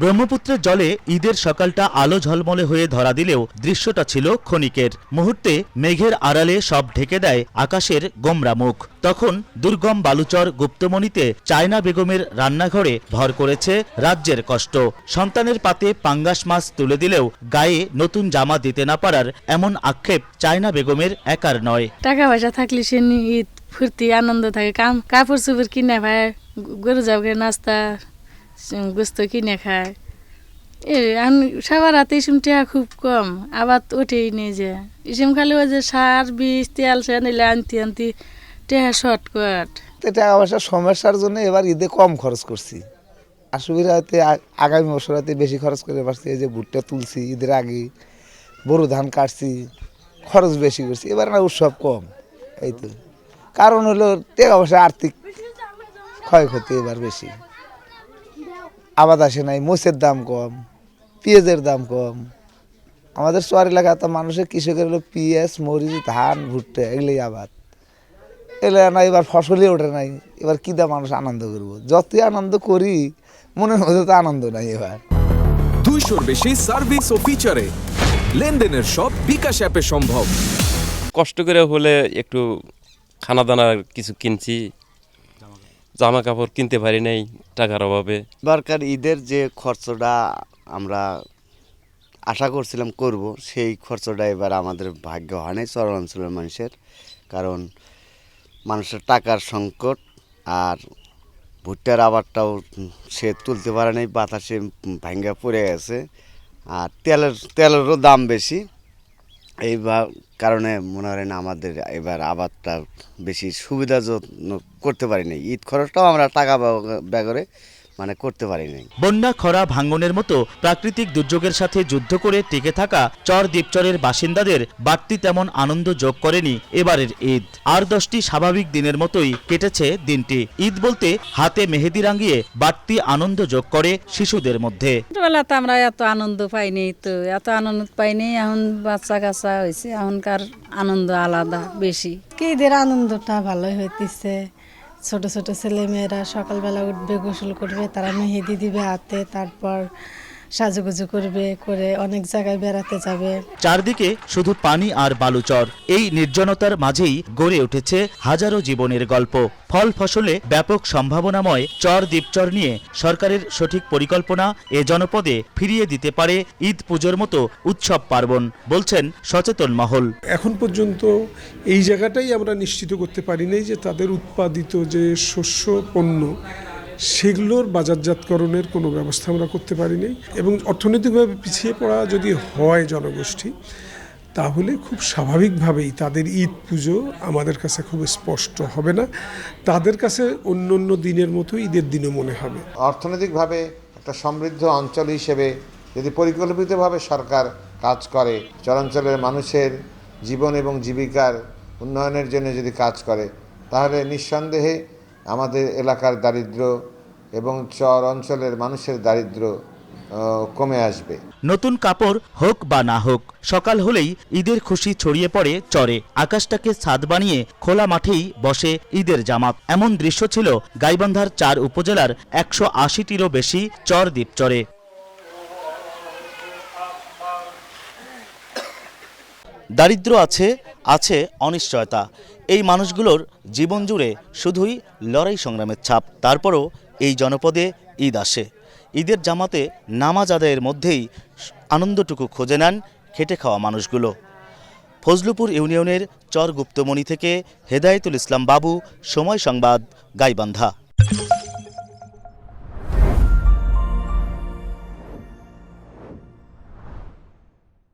ব্রহ্মপুত্রের জলে ঈদের সকালটা আলো ঝলমলে হয়ে ধরা দিলেও দৃশ্যটা ছিল ক্ষণিকের। মুহূর্তে মেঘের আড়ালে সব ঢেকে দেয় আকাশের গোমরা মুখ। তখন দুর্গম বালুচর গুপ্তমণিতে চায়না বেগমের রান্নাঘরে ভর করেছে রাজ্যের কষ্ট। সন্তানের পাতে পাঙ্গাস মাছ তুলে দিলেও গায়ে নতুন জামা দিতে না পারার এমন আক্ষেপ চায়না বেগমের একার নয়। টাকা পয়সা থাকলে সে ঈদ ফুর্তি আনন্দ থাকে, কাপড় চোপড় কিনে খায়, গরু যাওকে নাস্তা গোস্ত কিনে খায়। সবার হাতে ইসুম টেহা খুব কম, আবার ওঠেই নিয়ে যায় ইসুম খালি ওই যে সার বীজ তেল সে নিলে আনতে টেহা শর্টকাট। টাকা পয়সার সমস্যার জন্য এবার ঈদে কম খরচ করছি। অসুবিধা হতে আগামী বছর হতে বেশি খরচ করে পারছি। এই যে ভুট্টা তুলছি ঈদের আগে, বড় ধান কাটছি, খরচ বেশি করছি। এবার না উৎসব কম, এই তো কারণ হলো টাকা পয়সা আর্থিক ক্ষয়ক্ষতি এবার বেশি। আবাদ আসে নাই, মোচের দাম কম, পেঁয়াজের দাম কম। আমাদের চর এলাকায় তো মানুষের কৃষকের হলো পেঁয়াজ, মরিচ, ধান, ভুট্টা এগুলোই আবাদ। এলে না এবার ফসলই ওঠে নাই। এবার কী দা মানুষ আনন্দ করবো? যতই আনন্দ করি মনের মধ্যে তো আনন্দ নাই। এবার 200-র বেশি সার্ভিস ও ফিচারে লেনদেনের সব বিকাশ অ্যাপে সম্ভব। কষ্ট করে হলে একটু খানা দানা কিছু কিনছি, জামা কাপড় কিনতে পারি নাই টাকার অভাবে। এবারকার ঈদের যে খরচটা আমরা আশা করছিলাম করব, সেই খরচটা এবার আমাদের ভাগ্য হয় নাই চর অঞ্চলের মানুষের। কারণ মানুষের টাকার সংকট, আর ভুট্টার আবারটাও সে তুলতে পারে নাই, বাতাসে ভাঙ্গা পড়ে গেছে। আর তেলেরও দাম বেশি। এই কারণে মনে হয় না আমাদের এবার আবাদটা বেশি সুবিধাজনক করতে পারি নাই। ঈদ খরচটাও আমরা টাকা ব্যয় করে করতে পারি নাই। বন্যা, খরা, ভাঙনের মতো প্রাকৃতিক দুর্যোগের সাথে যুদ্ধ করে টিকে থাকা চর দ্বীপচরের বাসিন্দাদের বাড়তি তেমন আনন্দ যোগ করেনি এবারের ঈদ। আর 10টি স্বাভাবিক দিনের মতোই কেটেছে দিনটি। ঈদ বলতে হাতে মেহেদি রাঙিয়ে বাড়তি আনন্দ যোগ করে শিশুদের মধ্যে। ছোটবেলা তো আমরা এত আনন্দ পাইনি, তো এত আনন্দ পাইনি। এখন বাচ্চা কাচ্চা হয়েছে, এখনকার আনন্দ আলাদা বেশি। ঈদের আনন্দটা ভালোই হইতেছে। ছোট ছোট ছেলে মেয়েরা সকালবেলা উঠবে, গোসল করবে, তারা মেহেদি দিবে হাতে, তারপর সাজুগুজু করবে, করে অনেক জায়গায় বেড়াতে যাবে। চারদিকে শুধু পানি আর বালুচর। এই নির্জনতার মাঝেই গড়ে উঠেছে হাজারো জীবনের গল্প। ফল ফসলে ব্যাপক সম্ভাবনাময় চর দ্বীপচর নিয়ে সরকারের সঠিক পরিকল্পনা এ জনপদে ফিরিয়ে দিতে পারে ঈদ পুজোর মতো উৎসব পার্বণ, বলছেন সচেতন মহল। এখন পর্যন্ত এই জায়গাটাই আমরা নিশ্চিত করতে পারি নাই যে তাদের উৎপাদিত যে শস্য পণ্য সেগুলোর বাজারজাতকরণের কোনো ব্যবস্থা আমরা করতে পারি নাই। এবং অর্থনৈতিকভাবে পিছিয়ে পড়া যদি হয় জনগোষ্ঠী, তাহলে খুব স্বাভাবিকভাবেই তাদের ঈদ পুজো আমাদের কাছে খুব স্পষ্ট হবে না। তাদের কাছে অন্য অন্য দিনের মতো ঈদের দিনও মনে হবে। অর্থনৈতিকভাবে একটা সমৃদ্ধ অঞ্চল হিসেবে যদি পরিকল্পিতভাবে সরকার কাজ করে, চরাঞ্চলের মানুষের জীবন এবং জীবিকার উন্নয়নের জন্য যদি কাজ করে, তাহলে নিঃসন্দেহে আমাদের এলাকার দারিদ্র্য এবং চর অঞ্চলের মানুষের দারিদ্র্য কমে আসবে। নতুন কাপড় হোক বা না হোক, সকাল হলেই ঈদের খুশি ছড়িয়ে পড়ে চরে। আকাশটাকে ছাদ বানিয়ে খোলা মাঠেই বসে ঈদের জামাত। এমন দৃশ্য ছিল গাইবান্ধার 4 উপজেলার 180টিরও বেশি চর দ্বীপচরে। দারিদ্র্য আছে অনিশ্চয়তা। এই মানুষগুলোর জীবন জুড়ে শুধুই লড়াই সংগ্রামের ছাপ। তারপরও এই জনপদে ঈদ আসে। ঈদের জামাতে নামাজ আদায়ের মধ্যেই আনন্দটুকু খুঁজে নেন খেটে খাওয়া মানুষগুলো। ফজলুপুর ইউনিয়নের চর গুপ্তমণি থেকে হেদায়েতুল ইসলাম বাবু, সময় সংবাদ, গাইবান্ধা।